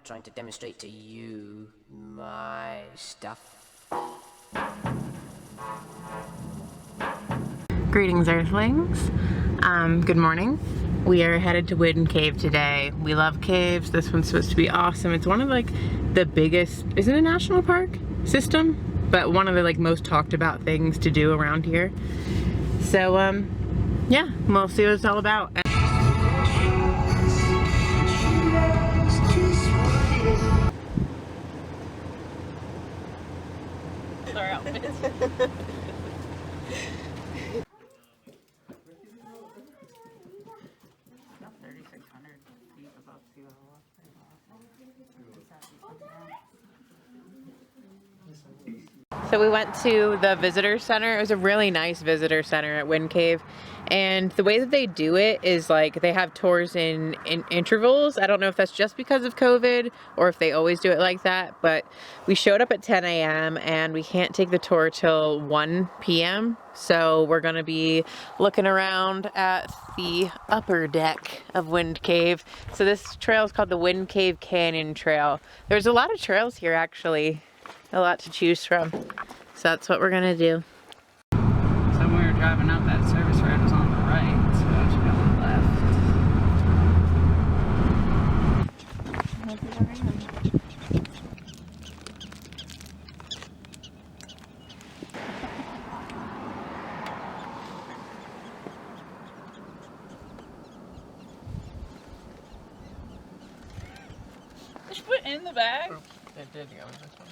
trying to demonstrate to you my stuff. Greetings, Earthlings. Good morning. We are headed to Wind Cave today. We love caves. This one's supposed to be awesome. It's one of like the biggest, is it a national park system? But one of the like most talked about things to do around here. So yeah, we'll see what it's all about. Our outfits. So we went to the visitor center. It was a really nice visitor center at Wind Cave. And the way that they do it is like they have tours in intervals. I don't know if that's just because of COVID or if they always do it like that, but we showed up at 10 a.m. and we can't take the tour till 1 p.m. So we're gonna be looking around at the upper deck of Wind Cave. So this trail is called the Wind Cave Canyon Trail. There's a lot of trails here actually, a lot to choose from. So that's what we're gonna do. So when we were driving up, that service road was on the right, so I should go on the left. Did you put it in the bag? It did go in this one.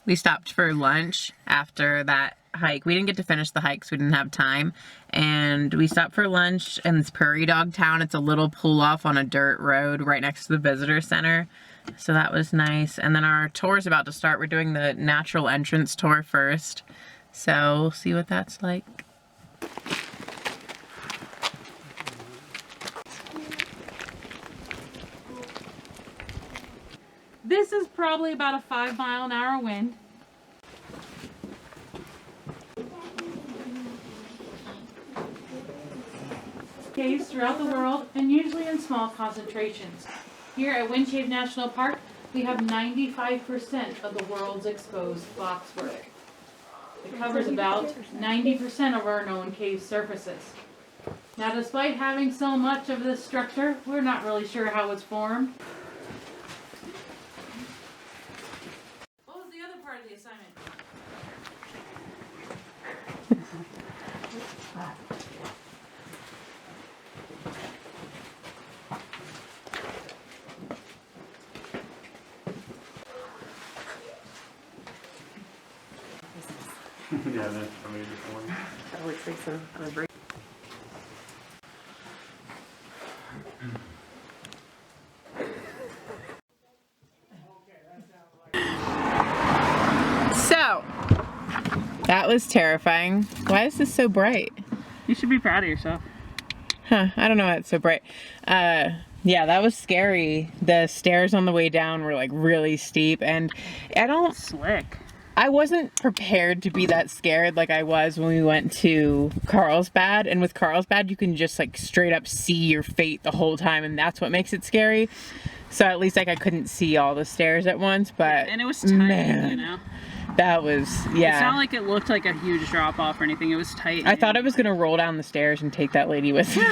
We stopped for lunch after that hike. We didn't get to finish the hike, so we didn't have time. And we stopped for lunch in this Prairie Dog Town. It's a little pull off on a dirt road right next to the visitor center. So that was nice. And then our tour is about to start. We're doing the natural entrance tour first. So we'll see what that's like. This is probably about a 5-mile-an-hour wind. Caves throughout the world and usually in small concentrations. Here at Wind Cave National Park, we have 95% of the world's exposed boxwork. It covers about 90% of our known cave surfaces. Now, despite having so much of this structure, we're not really sure how it's formed. What was the other part of the assignment? Yeah, that's probably the one. That looks like some break. So, that was terrifying. Why is this so bright? You should be proud of yourself. Huh, I don't know why it's so bright. Yeah, that was scary. The stairs on the way down were like really steep, and Slick. I wasn't prepared to be that scared like I was when we went to Carlsbad. And with Carlsbad, you can just like straight up see your fate the whole time, and that's what makes it scary. So at least like I couldn't see all the stairs at once, but And it was tight, man, you know? that was, yeah. It's not like it looked like a huge drop off or anything. It was tight. I thought I was gonna roll down the stairs and take that lady with me.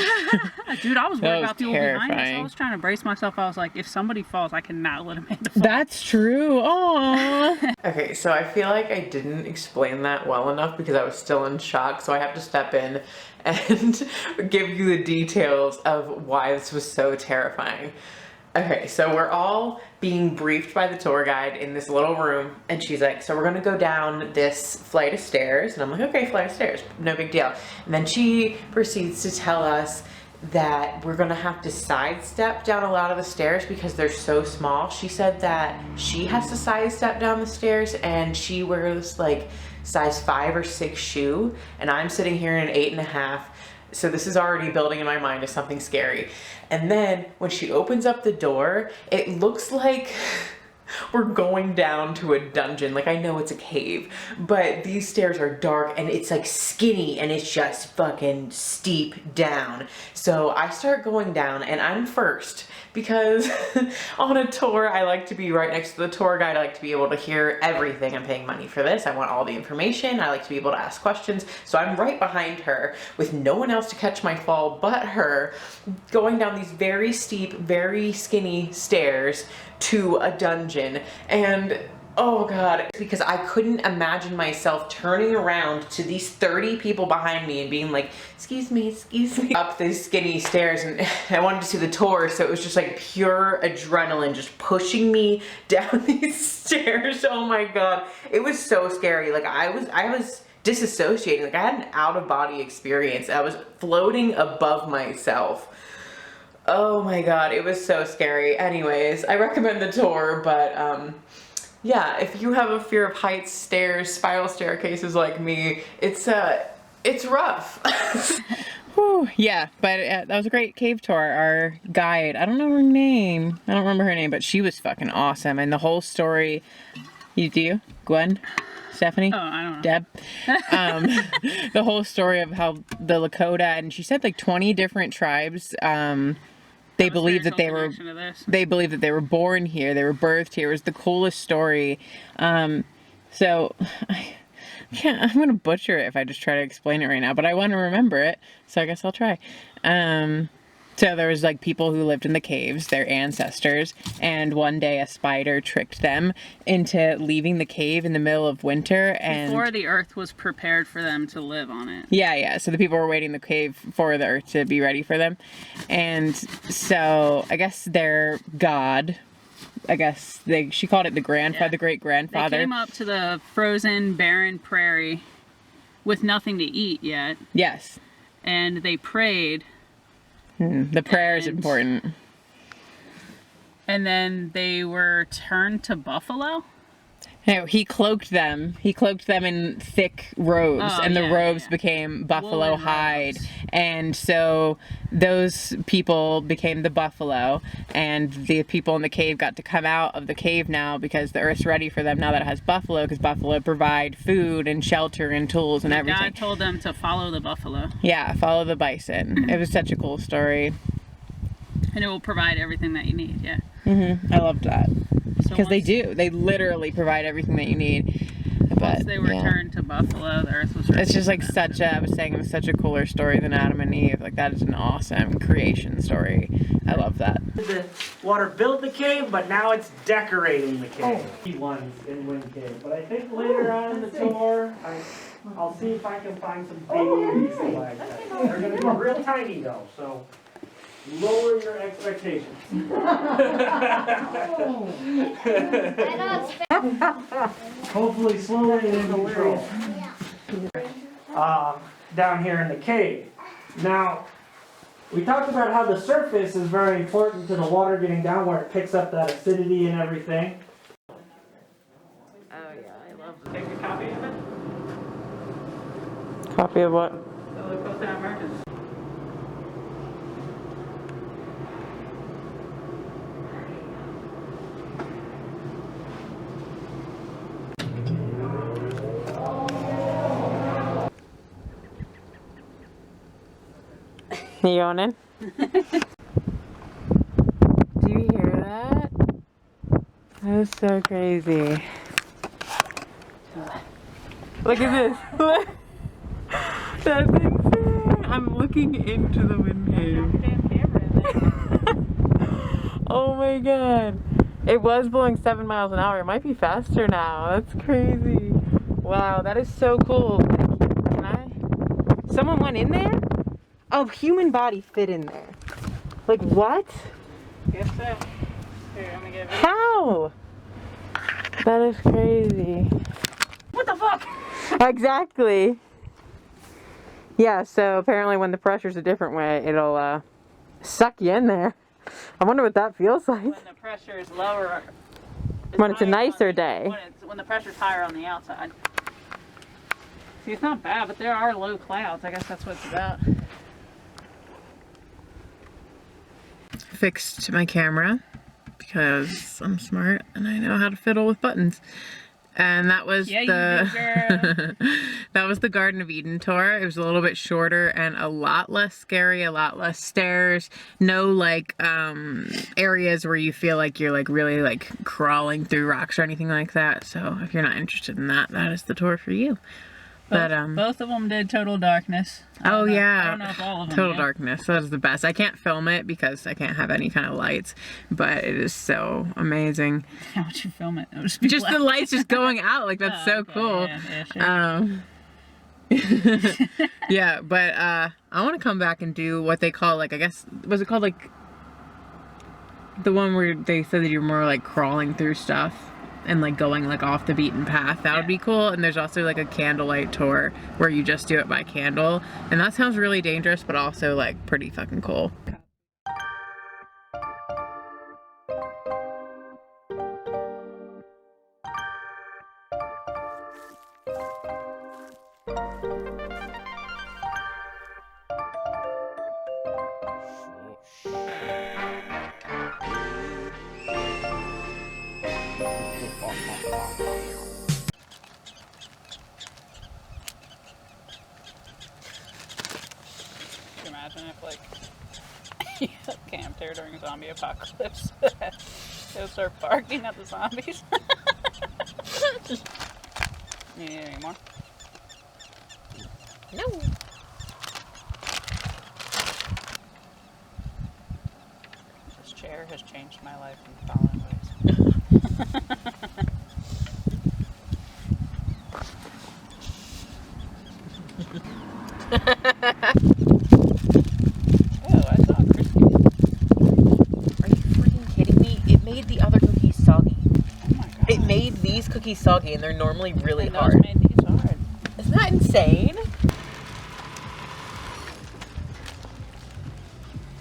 Dude, I was worried about people behind us. terrifying. I was trying to brace myself. I was like, if somebody falls, I cannot let him hit the floor. That's true. Aww. Okay, so I feel like I didn't explain that well enough because I was still in shock, so I have to step in and give you the details of why this was so terrifying. Okay, so we're all being briefed by the tour guide in this little room, and she's like, so we're gonna go down this flight of stairs, and I'm like, okay, flight of stairs, no big deal. And then she proceeds to tell us that we're gonna have to sidestep down a lot of the stairs because they're so small. She said that she has to sidestep down the stairs and she wears like size 5 or 6 shoe, and I'm sitting here in an 8.5. So this is already building in my mind as something scary. And then when she opens up the door, it looks like we're going down to a dungeon. Like, I know it's a cave, but these stairs are dark and it's like skinny and it's just fucking steep down. So I start going down and I'm first because on a tour, I like to be right next to the tour guide. I like to be able to hear everything. I'm paying money for this. I want all the information. I like to be able to ask questions. So I'm right behind her with no one else to catch my fall but her, going down these very steep, very skinny stairs to a dungeon. And oh God, because I couldn't imagine myself turning around to these 30 people behind me and being like, excuse me, up these skinny stairs. And I wanted to see the tour, so it was just like pure adrenaline just pushing me down these stairs. Oh my God, it was so scary. Like I was disassociating, like I had an out-of-body experience. I was floating above myself. Oh my God, it was so scary. Anyways, I recommend the tour, but yeah, if you have a fear of heights, stairs, spiral staircases like me, it's rough. Whew, yeah, but that was a great cave tour. Our guide, I don't know her name. I don't remember her name, but she was fucking awesome. And the whole story, do you? Gwen? Stephanie? Oh, I don't know. Deb? The whole story of how the Lakota, and she said like 20 different tribes, they believe that they were born here, they were birthed here. It was the coolest story. So I'm gonna butcher it if I just try to explain it right now, but I want to remember it, so I guess I'll try. So there was like people who lived in the caves, their ancestors, and one day a spider tricked them into leaving the cave in the middle of winter, and before the earth was prepared for them to live on it. Yeah, so the people were waiting in the cave for the earth to be ready for them. And so I guess their god, she called it the grandfather, the great grandfather. They came up to the frozen, barren prairie with nothing to eat yet. Yes. And they prayed. The prayer is important. And then they were turned to buffalo? No, he cloaked them. He cloaked them in thick robes, and the robes became buffalo hide. Robes. And so those people became the buffalo, and the people in the cave got to come out of the cave now because the earth's ready for them now that it has buffalo, because buffalo provide food and shelter and tools and everything. God told them to follow the buffalo. Yeah, follow the bison. It was such a cool story. And it will provide everything that you need, yeah. I loved that. So Because they do. They literally provide everything that you need. But once they were turned to buffalo, the earth was ready. It's just like I was saying, it was such a cooler story than Adam and Eve. Like, that is an awesome creation story. I love that. The water built the cave, but now it's decorating the cave. Ones in Wind Cave. But I think later on in the tour, I'll see if I can find some babies like that. They're going to be real tiny though, so lower your expectations. Hopefully slowly and in control. Down here in the cave. Now, we talked about how the surface is very important to the water getting down where it picks up that acidity and everything. Oh yeah, I love this. Take a copy of it. Copy of what? The Lakota emergency. You yawning? Do you hear that? That is so crazy. Look at this. Look. That's insane. I'm looking into the wind cave. Oh my God. It was blowing 7 miles an hour. It might be faster now. That's crazy. Wow, that is so cool. Can I? Someone went in there? A human body fit in there. Like, what? Guess so. Here, let me get it. How? That is crazy. What the fuck? Exactly. Yeah, so apparently when the pressure's a different way, it'll suck you in there. I wonder what that feels like. When the pressure is lower. When it's a higher nicer on day. When the pressure's higher on the outside. See, it's not bad, but there are low clouds. I guess that's what it's about. Fixed my camera because I'm smart and I know how to fiddle with buttons. And that was Yeah, you did, girl. that was the Garden of Eden tour. It was a little bit shorter and a lot less scary, a lot less stairs. No like areas where you feel like you're like really like crawling through rocks or anything like that. So if you're not interested in that, that is the tour for you. But both of them did Total Darkness. Oh yeah, I don't know if all of them. Total yet. Darkness. That is the best. I can't film it because I can't have any kind of lights, but it is so amazing. How would you film it? It would Just the lights just going out, like that's so okay, cool. Yeah, sure. Yeah, but I want to come back and do what they call like, I guess, was it called like the one where they said that you're more like crawling through stuff and like going like off the beaten path? That would be cool. And there's also like a candlelight tour where you just do it by candle, and that sounds really dangerous but also like pretty fucking cool. Can you imagine if, like, you camped here during a zombie apocalypse? They would start barking at the zombies. You need any more? No. This chair has changed my life in the following ways. Oh, I saw crispy. Are you freaking kidding me? It made the other cookies soggy. Oh my god. It made these cookies soggy, and they're normally really And those hard. made these hard. Isn't that insane?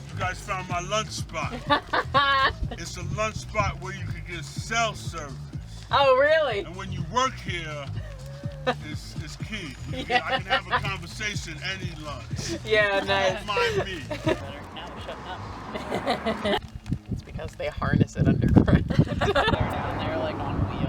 You guys found my lunch spot. It's a lunch spot where you can get cell service. Oh, really? And when you work here, it's key. I can have a conversation any lunch. Yeah, nice. Don't mind me. Now we're shutting up. It's because they harness it underground. They're down there like on wheels.